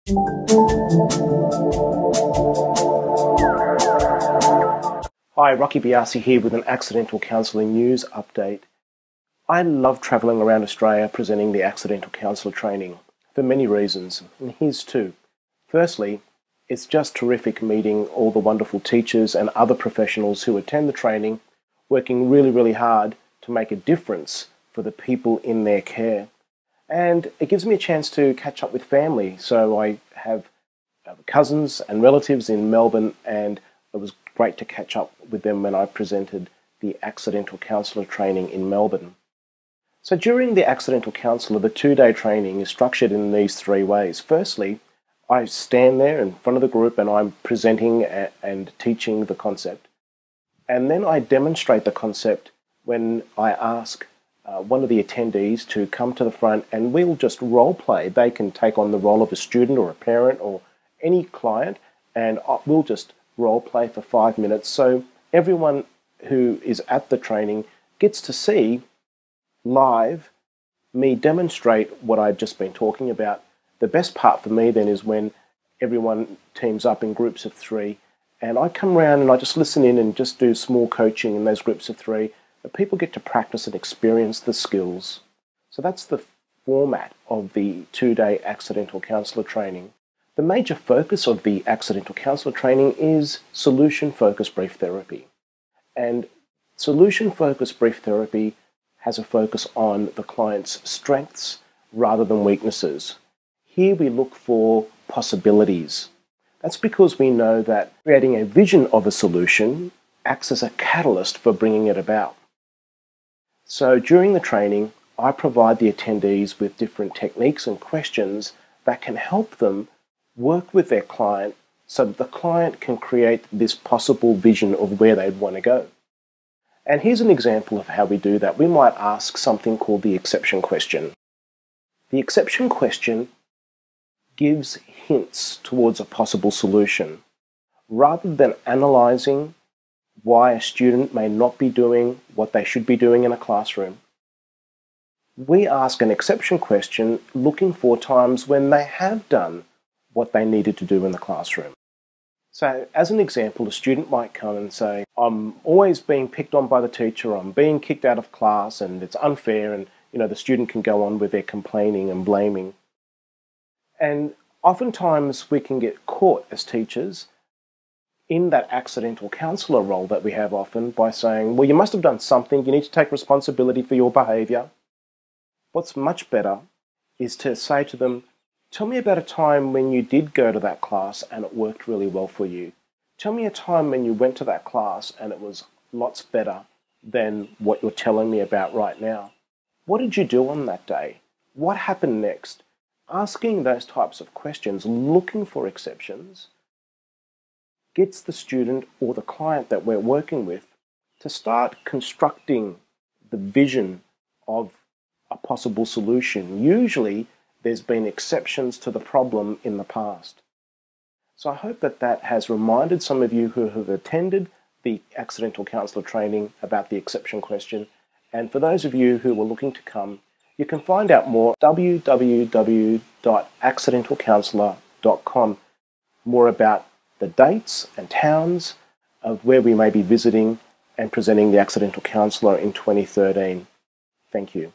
Hi, Rocky Biasi here with an accidental counselling news update. I love travelling around Australia presenting the accidental counsellor training for many reasons, and here's two. Firstly, it's just terrific meeting all the wonderful teachers and other professionals who attend the training, working really hard to make a difference for the people in their care. And it gives me a chance to catch up with family. So I have cousins and relatives in Melbourne, and it was great to catch up with them when I presented the accidental counsellor training in Melbourne. So during the accidental counsellor, the 2-day training is structured in these 3 ways. Firstly, I stand there in front of the group and I'm presenting and teaching the concept. And then I demonstrate the concept when I ask one of the attendees to come to the front, and we'll just role play. They can take on the role of a student or a parent or any client, and we'll just role play for 5 minutes. So everyone who is at the training gets to see live me demonstrate what I've just been talking about. The best part for me then is when everyone teams up in groups of 3, and I come around and I just listen in and just do small coaching in those groups of 3. But people get to practice and experience the skills. So that's the format of the 2-day accidental counsellor training. The major focus of the accidental counsellor training is solution-focused brief therapy. And solution-focused brief therapy has a focus on the client's strengths rather than weaknesses. Here we look for possibilities. That's because we know that creating a vision of a solution acts as a catalyst for bringing it about. So during the training, I provide the attendees with different techniques and questions that can help them work with their client so that the client can create this possible vision of where they'd want to go. And here's an example of how we do that. We might ask something called the exception question. The exception question gives hints towards a possible solution. Rather than analysing why a student may not be doing what they should be doing in a classroom, we ask an exception question looking for times when they have done what they needed to do in the classroom. So as an example, a student might come and say, I'm always being picked on by the teacher, I'm being kicked out of class and it's unfair, and the student can go on with their complaining and blaming. And oftentimes we can get caught as teachers in that accidental counsellor role that we have often by saying, well, you must have done something, you need to take responsibility for your behaviour. What's much better is to say to them, tell me about a time when you did go to that class and it worked really well for you. Tell me a time when you went to that class and it was lots better than what you're telling me about right now. What did you do on that day? What happened next? Asking those types of questions, looking for exceptions, gets the student or the client that we're working with to start constructing the vision of a possible solution. Usually there's been exceptions to the problem in the past. So I hope that that has reminded some of you who have attended the accidental counsellor training about the exception question. And for those of you who were looking to come, you can find out more at www.accidentalcounsellor.com, more about the dates and towns of where we may be visiting and presenting the accidental counsellor in 2013. Thank you.